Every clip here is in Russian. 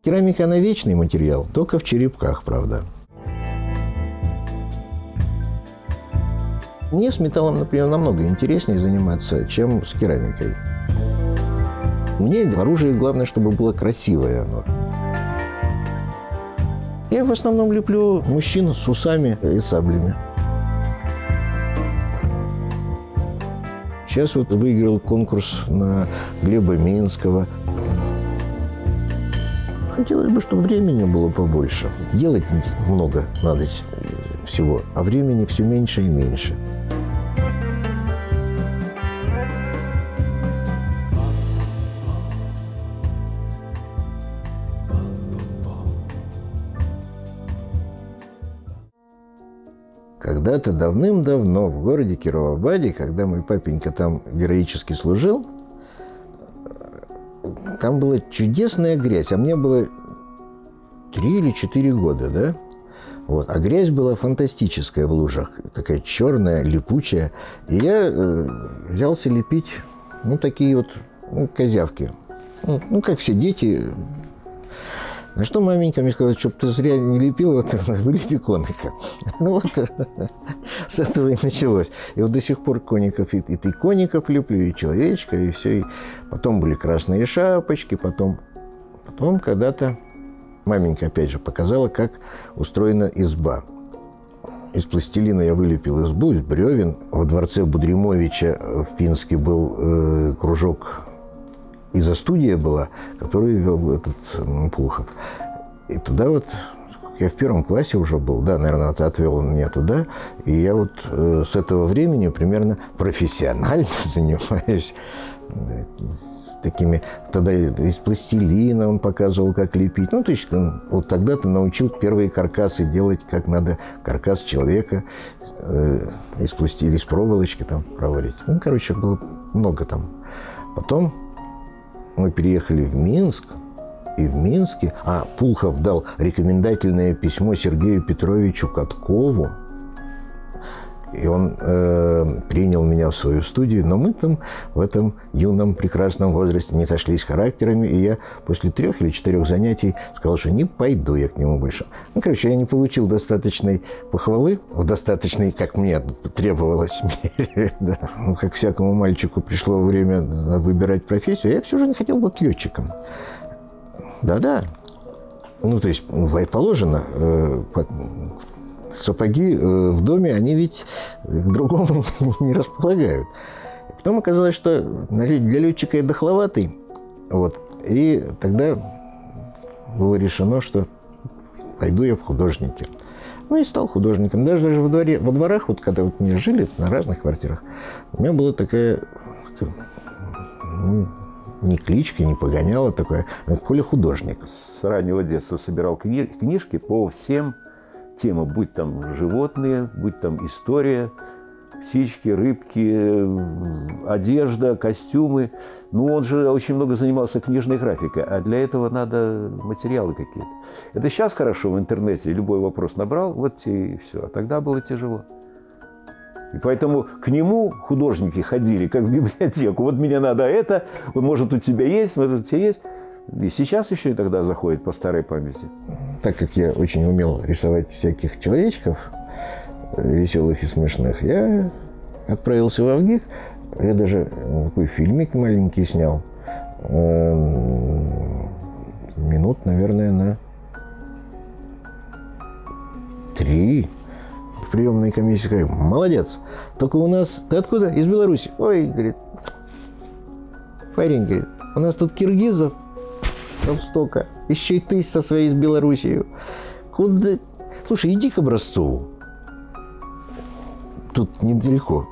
Керамика, она вечный материал, только в черепках, правда. Мне с металлом, например, намного интереснее заниматься, чем с керамикой. Мне в оружии главное, чтобы было красивое оно. Я в основном леплю мужчин с усами и саблями. Сейчас вот выиграл конкурс на Глеба Минского. Хотелось бы, чтобы времени было побольше. Делать много надо всего, а времени все меньше и меньше. Когда-то давным-давно в городе Кирово-Баде, когда мой папенька там героически служил, там была чудесная грязь, а мне было 3 или 4 года, да? Вот. А грязь была фантастическая в лужах, такая черная, липучая. И я взялся лепить, такие вот козявки. Как все дети. На что маменька мне сказала, чтобы ты зря не лепил, вот вылепи коника. С этого и началось. И вот до сих пор коников, и ты коников леплю, и человечка, и все. И потом были красные шапочки, потом когда-то маменька опять же показала, как устроена изба. Из пластилина я вылепил избу, из бревен. Во дворце Будримовича в Пинске был кружок. И за студия была, которую вел этот Пулхов. И туда вот, я в 1 классе уже был, да, наверное, ты отвел меня туда. И я вот с этого времени примерно профессионально занимаюсь с такими... Тогда из пластилина он показывал, как лепить. То есть вот тогда-то научил первые каркасы делать, как надо каркас человека из пластилина, из проволочки там проводить. Короче, было много там. Потом мы переехали в Минск, и в Минске... Пулхов дал рекомендательное письмо Сергею Петровичу Каткову, и он принял меня в свою студию, но мы там в этом юном прекрасном возрасте не сошлись характерами, и я после 3 или 4 занятий сказал, что не пойду я к нему больше. Я не получил достаточной похвалы, достаточной, как мне требовалось мере. Да. Как всякому мальчику пришло время выбирать профессию, я всю жизнь хотел быть летчиком. Да-да. То есть, положено... Сапоги в доме, они ведь к другому не располагают. И потом оказалось, что для летчика я дохловатый. Вот. И тогда было решено, что пойду я в художники. И стал художником. Даже во дворах, вот когда вот мы жили на разных квартирах, у меня была такая, не кличка, не погоняла такое, Коля художник. С раннего детства собирал книжки по всем темам, будь там животные, будь там история, птички, рыбки, одежда, костюмы. Он же очень много занимался книжной графикой, а для этого надо материалы какие-то. Это сейчас хорошо в интернете, любой вопрос набрал, вот тебе и все. А тогда было тяжело. И поэтому к нему художники ходили, как в библиотеку. Вот мне надо это, может, у тебя есть, может, у тебя есть. И сейчас еще и тогда заходит по старой памяти. Так как я очень умел рисовать всяких человечков, веселых и смешных, я отправился в Авгик. Я даже такой фильмик маленький снял. Минут, наверное, на 3. В приемной комиссии сказали: молодец. Только у нас... Ты откуда? Из Беларуси. Ой, говорит, парень, говорит, у нас тут киргизов Ровстока. Еще и ты со своей из Белоруссией. Куда? Слушай, иди к Образцову. Тут недалеко.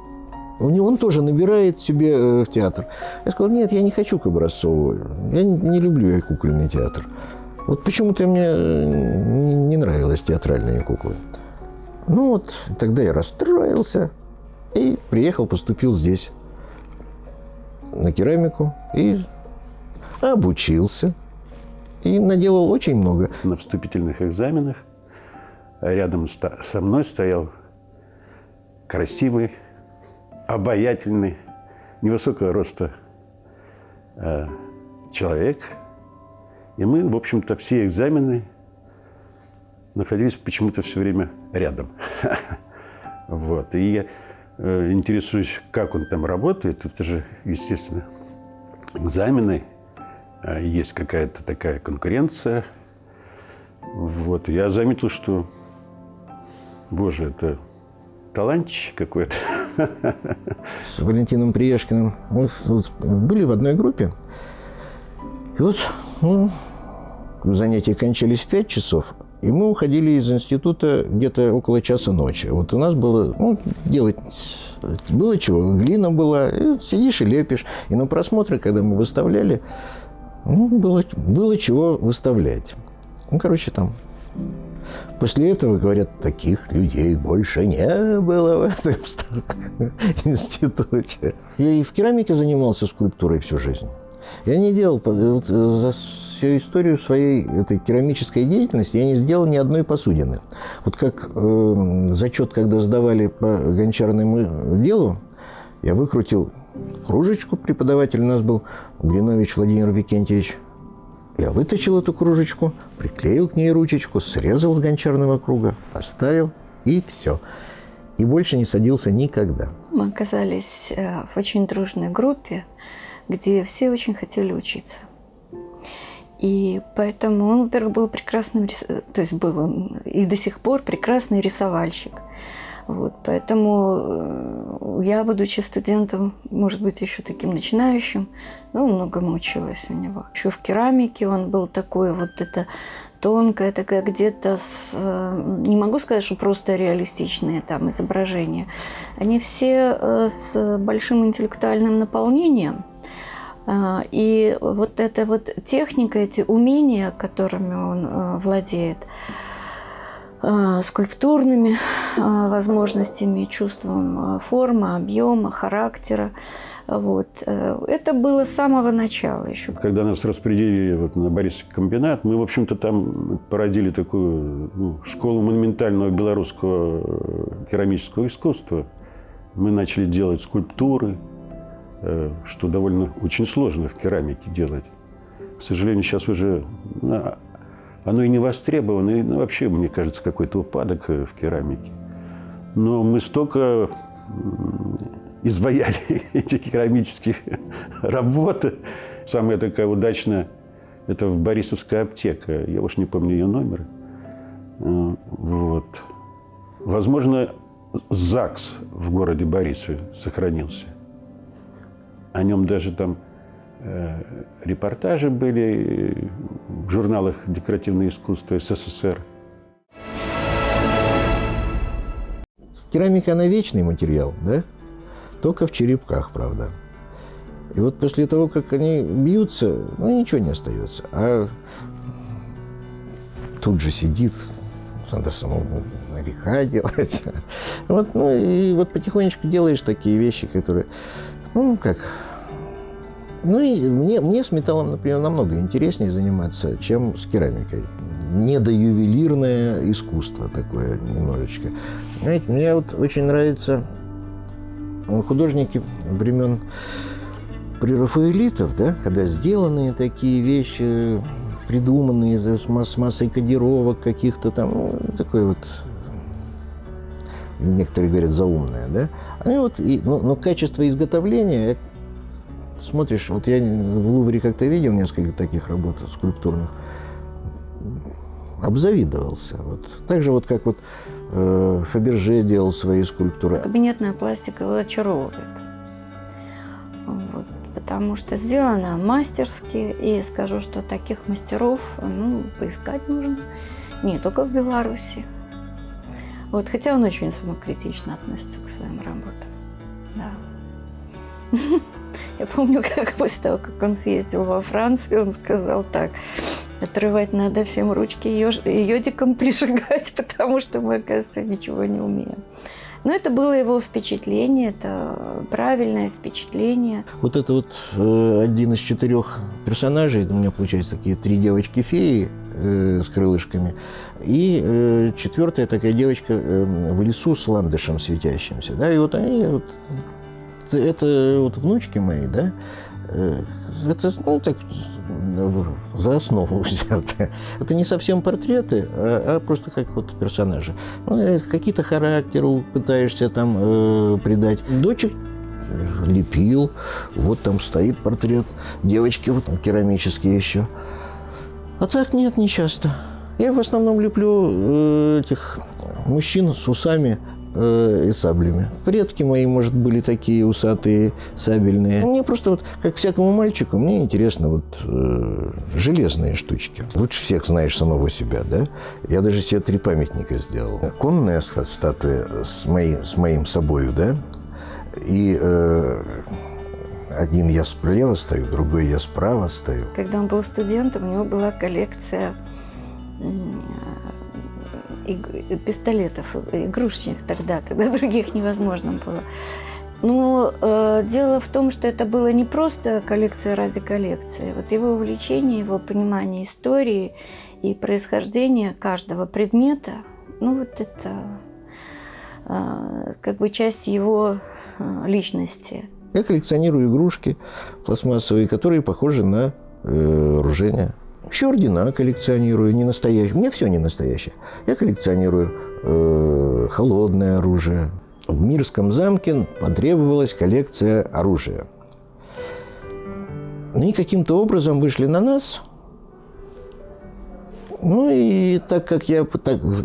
Он тоже набирает себе в театр. Я сказал: нет, я не хочу к Образцову. Я не люблю кукольный театр. Вот почему-то мне не нравились театральные куклы. Тогда я расстроился и приехал, поступил здесь на керамику и обучился. И наделал очень много. На вступительных экзаменах рядом со мной стоял красивый, обаятельный, невысокого роста человек. И мы, в общем-то, все экзамены находились почему-то все время рядом. Вот. И я интересуюсь, как он там работает. Это же, естественно, экзамены. Есть какая-то такая конкуренция. Вот. Я заметил, что, боже, это талантище какое-то. С Валентином Приешкиным мы были в одной группе. И вот занятия кончались в 5 часов, и мы уходили из института где-то около часа ночи. Вот у нас было, делать было чего. Глина была, и сидишь и лепишь. И на просмотры, когда мы выставляли, было чего выставлять. Короче, там... После этого, говорят, таких людей больше не было в этом институте. Я и в керамике занимался скульптурой всю жизнь. Я не делал, за всю историю своей этой керамической деятельности я не сделал ни одной посудины. Вот как зачет, когда сдавали по гончарному делу, я выкрутил кружечку, преподаватель у нас был Гринович Владимир Викентьевич. Я вытащил эту кружечку, приклеил к ней ручечку, срезал с гончарного круга, поставил, и все. И больше не садился никогда. Мы оказались в очень дружной группе, где все очень хотели учиться. И поэтому он, во-первых, был прекрасным, то есть был он и до сих пор прекрасный рисовальщик. Вот, поэтому я, будучи студентом, может быть, еще таким начинающим, многому училась у него. Еще в керамике он был такой вот это тонкое, такая где-то не могу сказать, что просто реалистичные там изображения. Они все с большим интеллектуальным наполнением. И вот эта вот техника, эти умения, которыми он владеет, скульптурными возможностями, чувством формы, объема, характера. Вот. Это было с самого начала еще. Когда нас распределили на Борисовский комбинат, мы, в общем-то, там породили такую школу монументального белорусского керамического искусства. Мы начали делать скульптуры, что довольно очень сложно в керамике делать. К сожалению, сейчас уже оно и не востребовано, и вообще, мне кажется, какой-то упадок в керамике. Но мы столько изваяли этих керамических работ. Самая такая удачная – это в Борисовская аптека. Я уж не помню ее номер. Вот. Возможно, ЗАГС в городе Борисове сохранился. О нем даже там репортажи были в журналах «Декоративное искусство СССР». Керамика, она вечный материал, да? Только в черепках, правда. И вот после того, как они бьются, ничего не остается. А тут же сидит, надо самому века делать. Вот, и вот потихонечку делаешь такие вещи, которые, и мне с металлом, например, намного интереснее заниматься, чем с керамикой. Недоювелирное искусство такое немножечко. Знаете, мне вот очень нравятся художники времен прерафаэлитов, да, когда сделанные такие вещи, придуманные с массой кодировок каких-то там, такое вот, некоторые говорят, заумное, да. Они вот, но качество изготовления, смотришь, вот я в Лувре как-то видел несколько таких работ скульптурных, обзавидовался. Вот. Так же, вот как вот Фаберже делал свои скульптуры. Кабинетная пластика его очаровывает. Вот, потому что сделано мастерски. И скажу, что таких мастеров поискать нужно не только в Беларуси. Вот, хотя он очень самокритично относится к своим работам. Да. Я помню, как после того, как он съездил во Францию, он сказал так: отрывать надо всем ручки и йодиком прижигать, потому что мы, оказывается, ничего не умеем. Но это было его впечатление, это правильное впечатление. Вот это вот один из 4 персонажей, у меня получается такие 3 девочки-феи с крылышками, и 4-я такая девочка в лесу с ландышем светящимся. Да, и вот они, это вот внучки мои, да, это, ну, так, за основу взято. Это не совсем портреты, а просто как вот персонажи. Ну, какие-то характеры пытаешься там придать. Дочек лепил, вот там стоит портрет девочки, вот керамический еще. А так нет, не часто. Я в основном леплю этих мужчин с усами и саблями. Предки мои, может, были такие усатые, сабельные. Мне просто вот, как всякому мальчику, мне интересно вот железные штучки. Лучше всех знаешь самого себя, да? Я даже себе 3 памятника сделал. Конная статуя с моим собою, да? И один я слева стою, другой я справа стою. Когда он был студентом, у него была коллекция пистолетов, игрушечных тогда, когда других невозможно было. Но дело в том, что это было не просто коллекция ради коллекции. Вот его увлечение, его понимание истории и происхождения каждого предмета, ну вот это как бы часть его личности. Я коллекционирую игрушки пластмассовые, которые похожи на вооружение. Еще ордена коллекционирую, не настоящие. У меня все не настоящее. Я коллекционирую холодное оружие. В Мирском замке потребовалась коллекция оружия. Они каким-то образом вышли на нас. Ну и так как я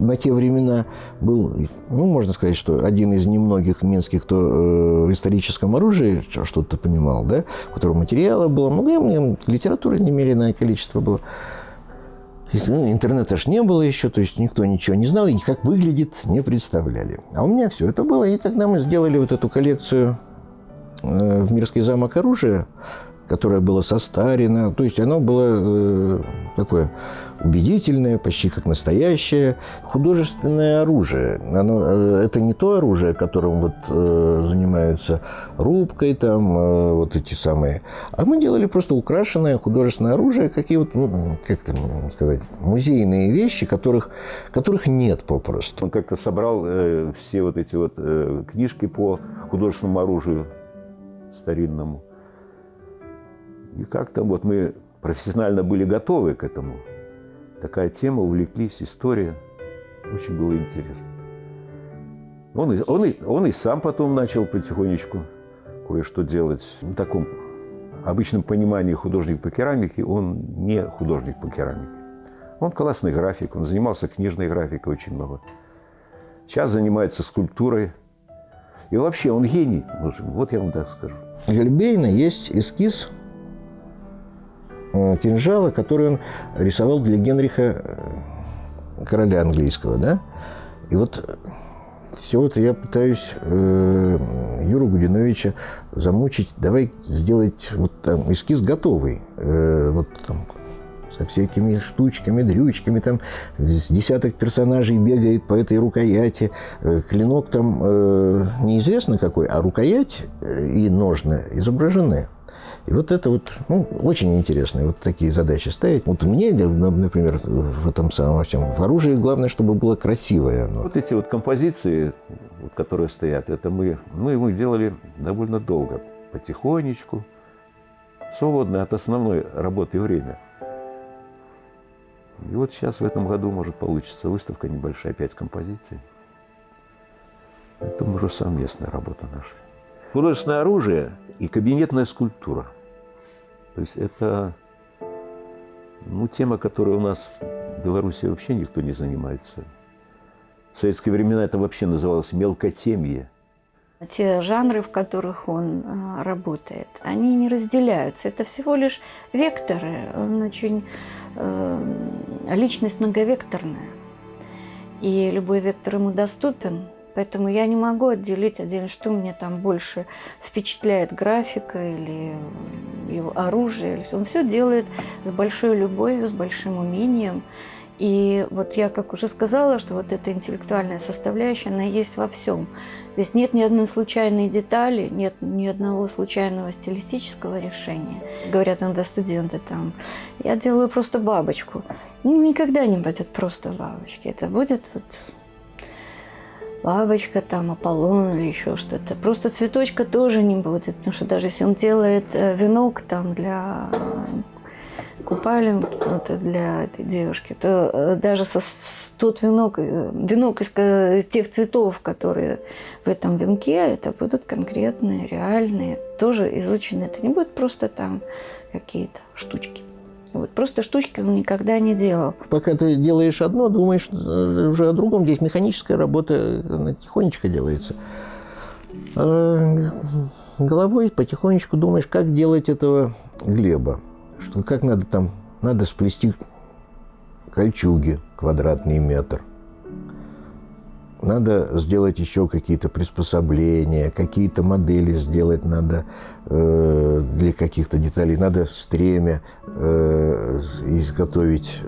на те времена был, ну, можно сказать, что один из немногих минских, кто в историческом оружии что-то понимал, да, у которого материала было много, у меня литературы немеренное количество было. Интернета ж не было еще, то есть никто ничего не знал, и как выглядит, не представляли. А у меня все это было, и тогда мы сделали вот эту коллекцию в Мирский замок оружия, которое было состарено. То есть оно было такое убедительное, почти как настоящее. Художественное оружие. Это не то оружие, которым вот, занимаются рубкой, там, вот эти самые. А мы делали просто украшенное художественное оружие, какие вот, ну, как там сказать, музейные вещи, которых нет попросту. Он как-то собрал все вот эти вот книжки по художественному оружию старинному. И как-то вот мы профессионально были готовы к этому. Такая тема, увлеклись, история. Очень было интересно. Он и сам потом начал потихонечку кое-что делать. В таком обычном понимании художник по керамике, он не художник по керамике. Он классный график, он занимался книжной графикой очень много. Сейчас занимается скульптурой. И вообще он гений. Вот я вам так скажу. У Гальбейна есть эскиз кинжала, который он рисовал для Генриха, короля английского, да? И вот все это я пытаюсь Юру Гудиновича замучить. Давай сделать вот там эскиз готовый, вот там со всякими штучками, дрючками, там с десяток персонажей бегает по этой рукояти. Клинок там неизвестно какой, а рукоять и ножны изображены. И вот это вот, ну, очень интересно, вот такие задачи ставить. Вот мне, например, в этом самом во всем, в оружии главное, чтобы было красивое оно. Вот эти вот композиции, вот, которые стоят, это мы их делали довольно долго, потихонечку, свободное от основной работы время. И вот сейчас в этом году, может, получится выставка небольшая, 5 композиций. Это уже совместная работа наша. Художественное оружие и кабинетная скульптура. То есть это тема, которой у нас в Беларуси вообще никто не занимается. В советские времена это вообще называлось мелкотемье. Те жанры, в которых он работает, они не разделяются. Это всего лишь векторы. Он очень личность многовекторная. И любой вектор ему доступен. Поэтому я не могу отделить отдельно, что мне там больше впечатляет, графика или его оружие. Он все делает с большой любовью, с большим умением. И вот я, как уже сказала, что вот эта интеллектуальная составляющая, она есть во всем. То есть нет ни одной случайной детали, нет ни одного случайного стилистического решения. Говорят иногда студенты там, я делаю просто бабочку. Ну, никогда не будет просто бабочки. Это будет вот бабочка, там, Аполлон или еще что-то. Просто цветочка тоже не будет, потому что даже если он делает венок там для купалин, это для этой девушки, то даже тот венок из тех цветов, которые в этом венке, это будут конкретные, реальные, тоже изучены. Это не будет просто там какие-то штучки. Вот просто штучки он никогда не делал. Пока ты делаешь одно, думаешь уже о другом. Здесь механическая работа, она тихонечко делается. А головой потихонечку думаешь, как делать этого Глеба. Что, как надо там, надо сплести кольчуги квадратный метр. Надо сделать еще какие-то приспособления, какие-то модели сделать надо для каких-то деталей. Надо стремя изготовить,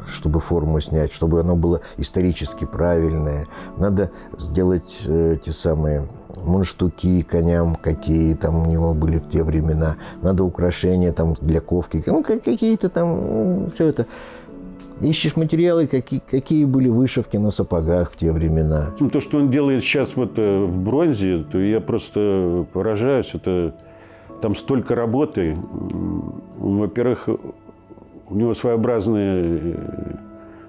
чтобы форму снять, чтобы оно было исторически правильное. Надо сделать те самые мундштуки коням, какие там у него были в те времена. Надо украшения там для ковки. Ну, какие-то там, все это. Ищешь материалы, какие были вышивки на сапогах в те времена. То, что он делает сейчас вот в бронзе, то я просто поражаюсь. Это, там столько работы. Во-первых, у него своеобразная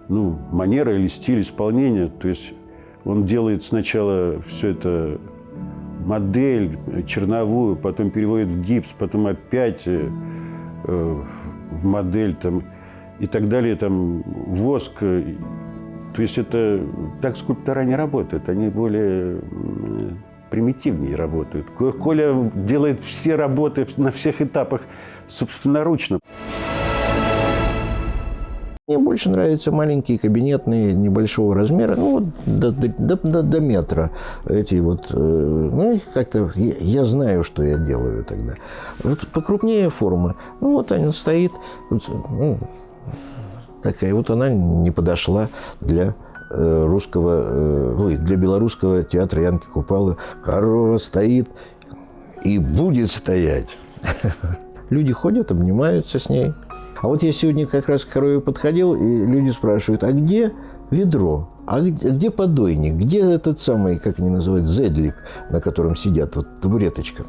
манера или стиль исполнения. То есть он делает сначала все это модель черновую, потом переводит в гипс, потом опять в модель там, и так далее, там, воск. То есть это так скульптора не работают, они более примитивнее работают. Коля делает все работы на всех этапах собственноручно. Мне больше нравятся маленькие кабинетные небольшого размера, до метра. Эти вот, как-то я знаю, что я делаю тогда. Вот покрупнее форма. Она стоит, такая вот она не подошла для для белорусского театра Янки Купалы. Корова стоит и будет стоять. Люди ходят, обнимаются с ней. А вот я сегодня как раз к корове подходил, и люди спрашивают, а где ведро? А где подойник? Где этот самый, как они называют, зедлик, на котором сидят, вот табуреточка?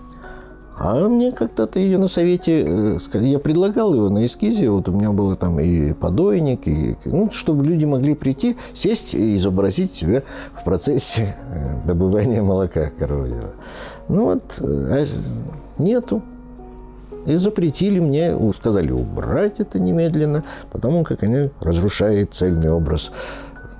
А мне как-то ее на совете, я предлагал его на эскизе, вот у меня было там и подойник, чтобы люди могли прийти, сесть и изобразить себя в процессе добывания молока коровьего. Нету. И запретили мне, сказали убрать это немедленно, потому как они разрушают цельный образ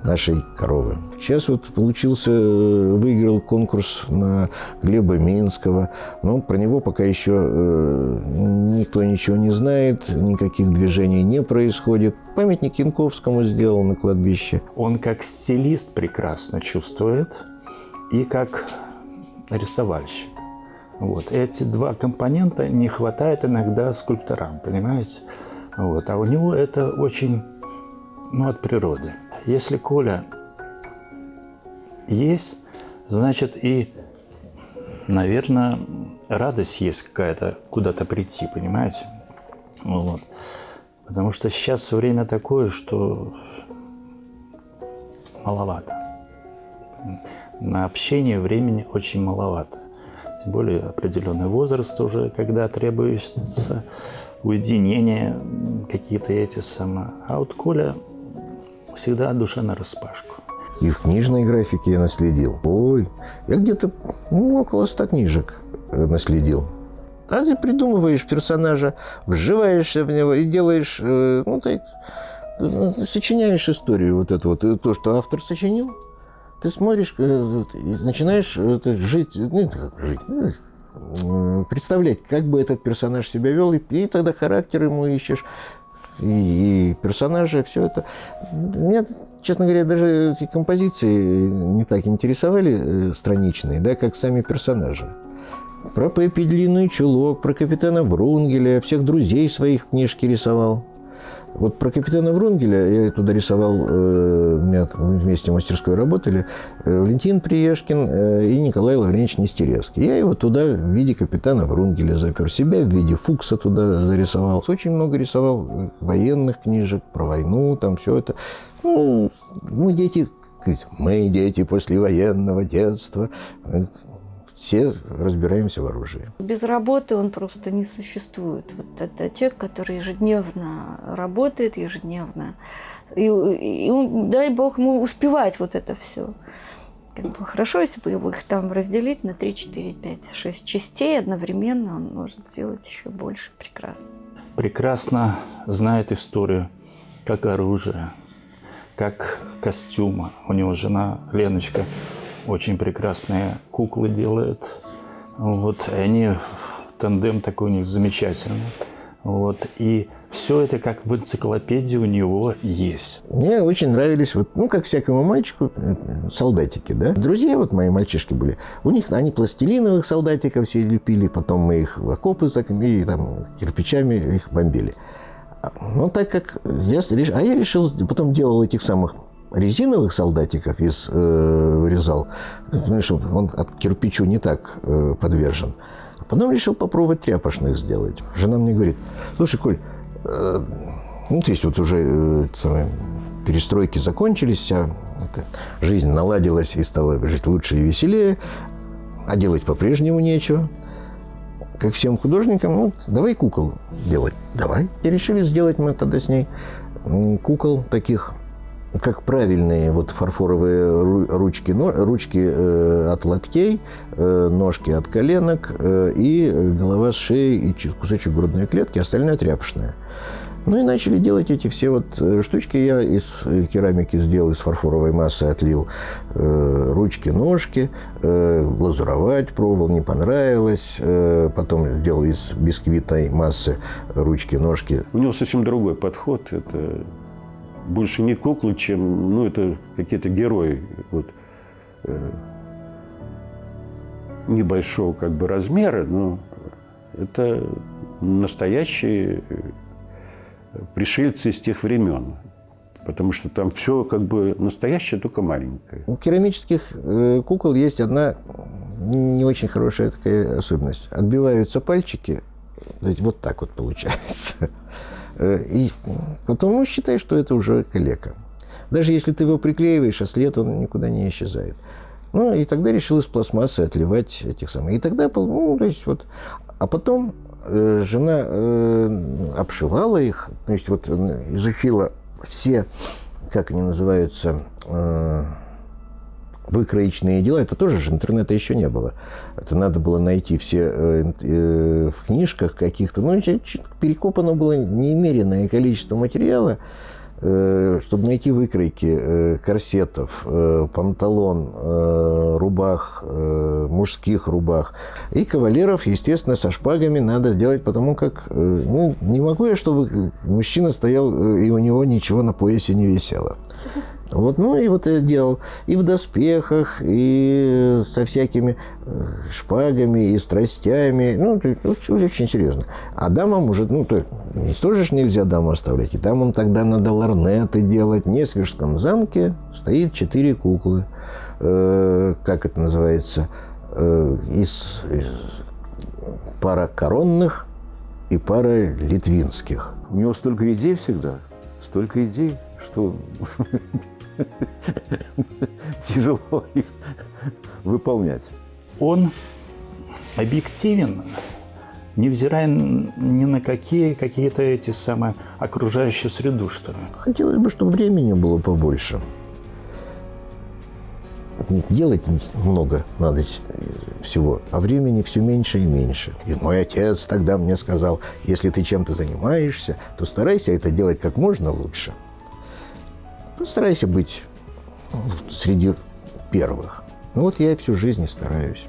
нашей коровы. Сейчас вот выиграл конкурс на Глеба Минского. Но про него пока еще никто ничего не знает, никаких движений не происходит. Памятник Янковскому сделал на кладбище. Он как стилист прекрасно чувствует и как рисовальщик. Вот. Эти два компонента не хватает иногда скульпторам, понимаете? Вот. А у него это очень, от природы. Если Коля есть, значит и, наверное, радость есть какая-то куда-то прийти, понимаете? Вот. Потому что сейчас время такое, что маловато. На общение времени очень маловато. Тем более определенный возраст уже, когда требуется уединение, какие-то эти самые. А вот Коля всегда душа нараспашку. И в книжной графике я наследил. Я где-то около 100 книжек наследил. А ты придумываешь персонажа, вживаешься в него и делаешь, сочиняешь историю вот эту вот. То, что автор сочинил, ты смотришь и начинаешь жить, представлять, как бы этот персонаж себя вел, и тогда характер ему ищешь, и персонажи, все это. Меня, честно говоря, даже эти композиции не так интересовали страничные, как сами персонажи. Про Пеппи Длинный Чулок, про капитана Врунгеля, всех друзей своих в книжке рисовал. Вот про капитана Врунгеля я туда рисовал, у меня вместе в мастерской работали Валентин Приешкин и Николай Лавренич Нестеревский. Я его туда в виде капитана Врунгеля запер, себя в виде Фукса туда зарисовал. Очень много рисовал военных книжек про войну, там все это. Мы дети говорит, мы дети послевоенного детства. Все разбираемся в оружии. Без работы он просто не существует. Вот это человек, который ежедневно работает, ежедневно. И дай бог ему успевать вот это все. Как бы хорошо, если бы их там разделить на 3, 4, 5, 6 частей одновременно, он может сделать еще больше. Прекрасно. Прекрасно знает историю, как оружие, как костюмы. У него жена Леночка очень прекрасные куклы делает. Вот, и они, тандем такой у них замечательный. Вот, и все это как в энциклопедии у него есть. Мне очень нравились, вот, ну, как всякому мальчику, солдатики, да. Друзья вот мои мальчишки были. У них они пластилиновых солдатиков все лепили, потом мы их в окопы и там кирпичами их бомбили. Но так как я решил, потом делал этих самых резиновых солдатиков вырезал, знаешь, он от кирпичу не так подвержен. А потом решил попробовать тряпочных сделать. Жена мне говорит, слушай, Коль, ну, то есть вот уже перестройки закончились, вся жизнь наладилась и стала жить лучше и веселее, а делать по-прежнему нечего. Как всем художникам, ну, давай кукол делать. Давай. И решили сделать мы тогда с ней кукол таких, как правильные вот фарфоровые ручки от локтей, ножки от коленок и голова с шеей и кусочек грудной клетки, остальное тряпочное. Ну и начали делать эти все вот штучки. Я из керамики сделал, из фарфоровой массы отлил ручки, ножки, глазуровать пробовал, не понравилось. Потом сделал из бисквитной массы ручки, ножки. У него совсем другой подход. Это больше не куклы, чем, ну, это какие-то герои вот, небольшого как бы размера, но это настоящие пришельцы из тех времен. Потому что там все как бы настоящее, только маленькое. У керамических кукол есть одна не очень хорошая такая особенность. Отбиваются пальчики, вот так вот получается. И потом считай, что это уже калека. Даже если ты его приклеиваешь, а след он никуда не исчезает. Ну, и тогда решил из пластмассы отливать этих самых. И тогда, ну, то есть вот... А потом жена обшивала их, то есть вот изучила все, как они называются, выкроечные дела. Это тоже же интернета еще не было. Это надо было найти все в книжках каких-то. Ну, перекопано было немеренное количество материала, чтобы найти выкройки корсетов, панталон, рубах, мужских рубах. И кавалеров, естественно, со шпагами надо делать, потому как, ну, не могу я, чтобы мужчина стоял, и у него ничего на поясе не висело. Вот, ну, и вот я делал и в доспехах, и со всякими шпагами, и с тростями. Ну, очень серьезно. А дамам уже, ну, тоже ж нельзя даму оставлять. И дамам тогда надо лорнеты делать. В Несвежском замке стоит 4 куклы. Как это называется? Пара коронных и пара литвинских. У него столько идей всегда, столько идей, что тяжело их выполнять. Он объективен, невзирая ни на какие-то эти самые окружающую среду, что ли. Хотелось бы, чтобы времени было побольше. Делать много надо всего, а времени все меньше и меньше. И мой отец тогда мне сказал, если ты чем-то занимаешься, то старайся это делать как можно лучше. Старайся быть среди первых. Ну вот я всю жизнь и стараюсь.